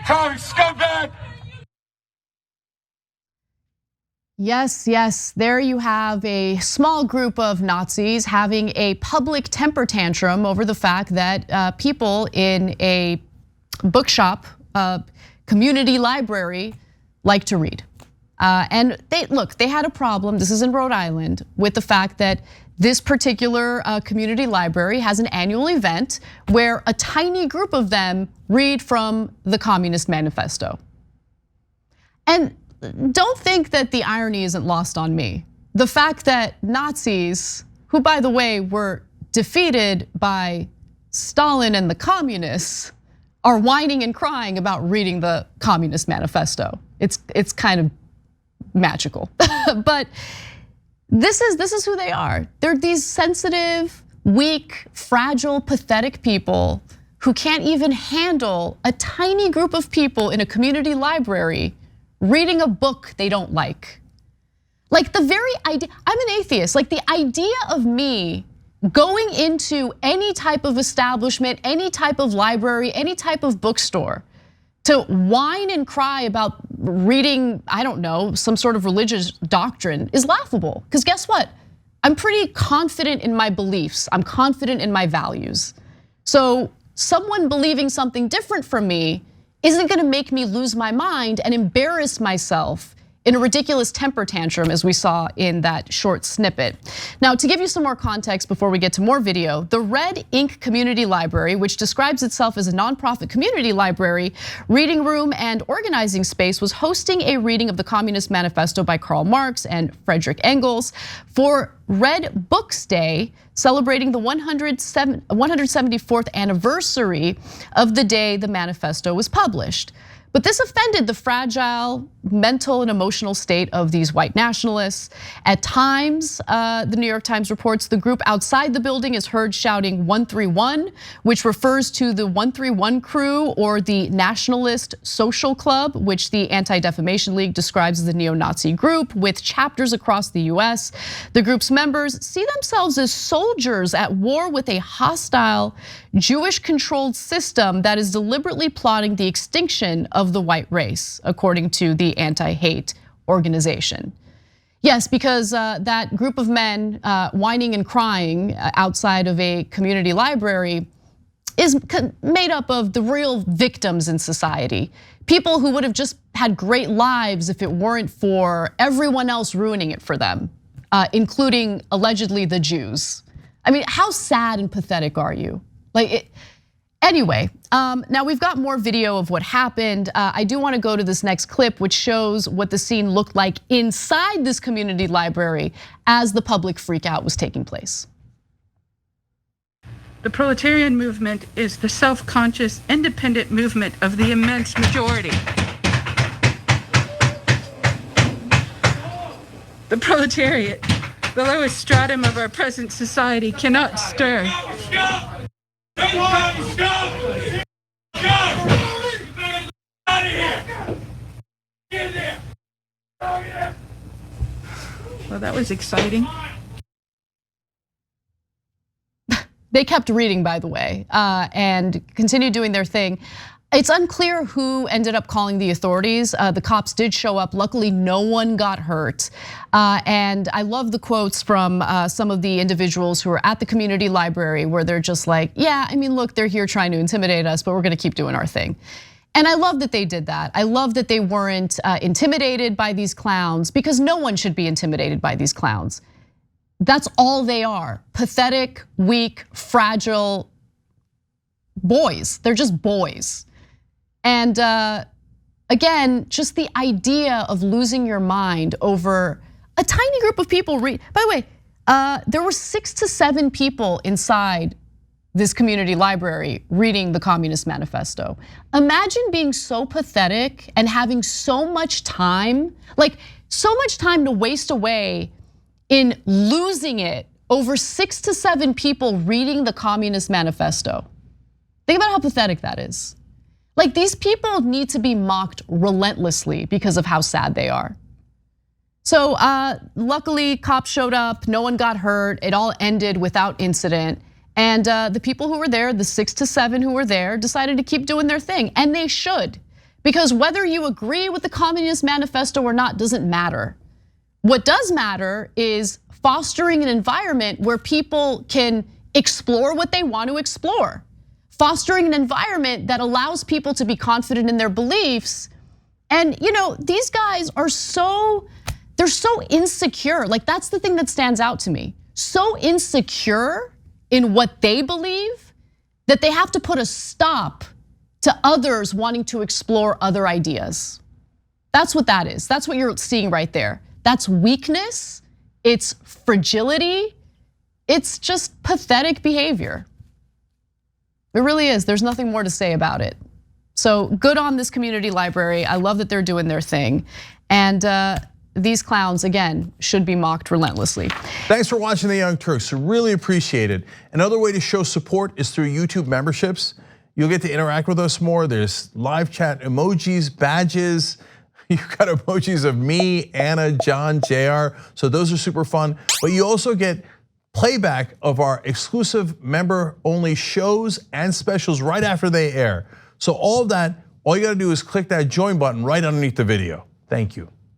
Tommy scumbag! Yes, there you have a small group of Nazis having a public temper tantrum over the fact that people in a bookshop, community library, like to read. And they had a problem, this is in Rhode Island, with the fact that this particular community library has an annual event where a tiny group of them read from the Communist Manifesto. And don't think that the irony isn't lost on me. The fact that Nazis, who by the way were defeated by Stalin and the communists, are whining and crying about reading the Communist Manifesto. It's kind of magical. But this is who they are. They're these sensitive, weak, fragile, pathetic people who can't even handle a tiny group of people in a community library reading a book they don't like. Like the very idea, I'm an atheist, like the idea of me going into any type of establishment, any type of library, any type of bookstore to whine and cry about reading, I don't know, some sort of religious doctrine is laughable. Because guess what? I'm pretty confident in my beliefs. I'm confident in my values. So someone believing something different from me isn't gonna make me lose my mind and embarrass myself in a ridiculous temper tantrum as we saw in that short snippet. Now, to give you some more context before we get to more video, the Red Ink Community Library, which describes itself as a nonprofit community library, reading room, and organizing space, was hosting a reading of the Communist Manifesto by Karl Marx and Friedrich Engels for Red Books Day, celebrating the 174th anniversary of the day the manifesto was published. But this offended the fragile mental and emotional state of these white nationalists. At times, the New York Times reports the group outside the building is heard shouting 131, which refers to the 131 crew or the Nationalist Social Club, which the Anti-Defamation League describes as a neo-Nazi group with chapters across the US. The group's members see themselves as soldiers at war with a hostile Jewish-controlled system that is deliberately plotting the extinction of the white race, according to the anti-hate organization. Yes, because that group of men whining and crying outside of a community library is made up of the real victims in society. People who would have just had great lives if it weren't for everyone else ruining it for them, including allegedly the Jews. I mean, how sad and pathetic are you? Anyway, now we've got more video of what happened. I do want to go to this next clip, which shows what the scene looked like inside this community library as the public freakout was taking place. The proletarian movement is the self-conscious, independent movement of the immense majority. The proletariat, the lowest stratum of our present society, cannot stir. Come on, let's go! Go! Out of here! Get in there! Oh, yeah. Well, that was exciting. They kept reading, by the way, and continued doing their thing. It's unclear who ended up calling the authorities. The cops did show up. Luckily, no one got hurt. And I love the quotes from some of the individuals who were at the community library where they're just like, yeah, I mean, look, they're here trying to intimidate us, but we're gonna keep doing our thing. And I love that they did that. I love that they weren't intimidated by these clowns, because no one should be intimidated by these clowns. That's all they are, pathetic, weak, fragile boys. They're just boys. And again, just the idea of losing your mind over a tiny group of people. By the way, there were 6 to 7 people inside this community library reading the Communist Manifesto. Imagine being so pathetic and having so much time, like so much time to waste away in losing it over 6 to 7 people reading the Communist Manifesto. Think about how pathetic that is. Like, these people need to be mocked relentlessly because of how sad they are. So luckily, cops showed up, no one got hurt, it all ended without incident. And the people who were there, the 6 to 7 who were there, decided to keep doing their thing, and they should. Because whether you agree with the Communist Manifesto or not doesn't matter. What does matter is fostering an environment where people can explore what they want to explore. Fostering an environment that allows people to be confident in their beliefs. And these guys are they're so insecure. Like, that's the thing that stands out to me. So insecure in what they believe that they have to put a stop to others wanting to explore other ideas. That's what that is. That's what you're seeing right there. That's weakness, it's fragility, it's just pathetic behavior. It really is, there's nothing more to say about it. So good on this community library. I love that they're doing their thing. And these clowns, again, should be mocked relentlessly. Thanks for watching The Young Turks, really appreciate it. Another way to show support is through YouTube memberships. You'll get to interact with us more. There's live chat emojis, badges. You've got emojis of me, Anna, John, JR. So those are super fun. But you also get playback of our exclusive member-only shows and specials right after they air. So all of that, all you gotta do is click that join button right underneath the video. Thank you.